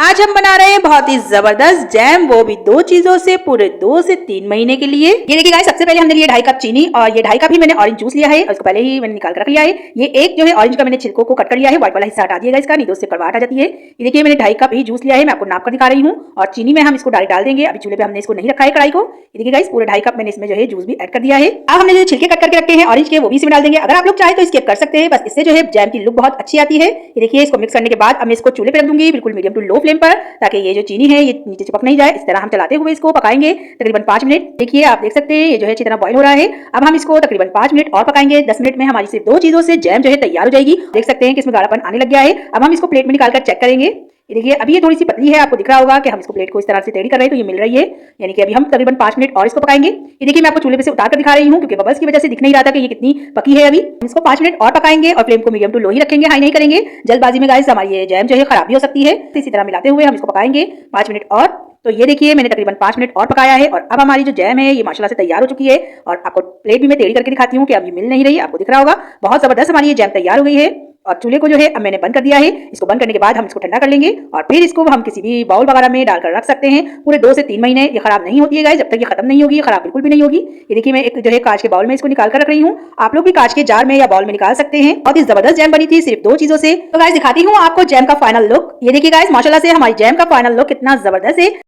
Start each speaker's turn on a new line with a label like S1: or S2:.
S1: आज हम बना रहे हैं बहुत ही जबरदस्त जैम, वो भी दो चीजों से, पूरे 2 से 3 महीने के लिए। ये देखिए गाइस, सबसे पहले हमने लिया 2.5 कप चीनी और ये 2.5 कप ही मैंने ऑरेंज जूस लिया है और इसको पहले ही मैंने निकाल कर रख लिया है। ये एक जो है ऑरेंज का मैंने छिलकों को कट कर लिया है, व्हाइट वाला हिस्सा हटा दिएगा इसका, नहीं तो उससे कड़वाहट आ जाती है। ये देखिए मैंने 2.5 कप ही जूस लिया है, मैं आपको नाप कर दिखा रही हूँ। और चीनी में हम इसको डायरेक्ट डाल देंगे, अभी चूल्हे पे हमने इसको नहीं रखा है कढ़ाई को। ये देखिए गाइस, पूरे 2.5 कप मैंने इसमें जो है जूस भी ऐड कर दिया है। अब हमने जो छिलके कट करके रखे हैं ऑरेंज के, वो भी इसमें डाल देंगे। अगर आप लोग चाहे तो स्किप कर सकते हैं, बस इससे जो है जैम की लुक बहुत अच्छी आती है। ये देखिए इसको मिक्स करने के बाद अब मैं इसको चूल्हे पे रख दूंगी, बिल्कुल मीडियम टू लो फ्लेम पर, ताकि ये जो चीनी है ये नीचे चिपक नहीं जाए। इस तरह हम चलाते हुए इसको पकाएंगे तकरीबन 5 मिनट। देखिए आप देख सकते हैं ये जो है अच्छी तरह बॉईल हो रहा है। अब हम इसको तकरीबन 5 मिनट और पकाएंगे। 10 मिनट में हमारी सिर्फ 2 चीजों से जैम जो है तैयार हो जाएगी। देख सकते हैं कि इसमें गाढ़ापन आने लग गया है। अब हम इसको प्लेट में निकाल कर चेक करेंगे। ये देखिए अभी ये थोड़ी सी पतली है, आपको दिख रहा होगा कि हम इसको प्लेट को इस तरह से टेढ़ी कर रहे हैं तो ये मिल रही है, यानी कि अभी हम तकरीबन 5 मिनट और इसको पकाएंगे। ये देखिए मैं आपको चूल्हे पे से उतार कर दिखा रही हूँ, क्योंकि बबल्स की वजह से दिख नहीं रहा था कि ये कितनी पकी है। अभी हम इसको 5 मिनट और पकाएंगे और फ्लेम को मीडियम टू लो ही रखेंगे, हाई नहीं करेंगे। जल्दबाजी में गाइस हमारी ये जैम जो है खराब भी हो सकती है। तो इसी तरह मिलाते हुए हम इसको पकाएंगे 5 मिनट और। तो ये देखिए मैंने तकरीबन 5 मिनट और पकाया है और अब हमारी जो जैम है ये माशाल्लाह से तैयार हो चुकी है। और आपको प्लेट भी मैं टेढ़ी करके दिखाती हूँ कि अब ये मिल नहीं रही, आपको दिख रहा होगा। बहुत जबरदस्त हमारी ये जैम तैयार हो गई है। और चूल्हे को जो है अब मैंने बंद कर दिया है। इसको बंद करने के बाद हम इसको ठंडा कर लेंगे और फिर इसको हम किसी भी बाउल वगैरह में डालकर रख सकते हैं। पूरे 2 से 3 महीने ये खराब नहीं होती है गाइस, जब तक ये खत्म नहीं होगी, खराब बिल्कुल भी नहीं होगी। ये देखिए मैं एक जो है कांच के बाउल में इसको निकाल कर रख रही हूँ। आप लोग भी कांच के जार में या बाउल में निकाल सकते हैं। बहुत ही जबरदस्त जैम बनी थी सिर्फ 2 चीजों से। तो गाइस दिखाती हूँ आपको जैम का फाइनल लुक। ये देखिए गाइस माशाल्लाह से हमारी जैम का फाइनल लुक कितना जबरदस्त है।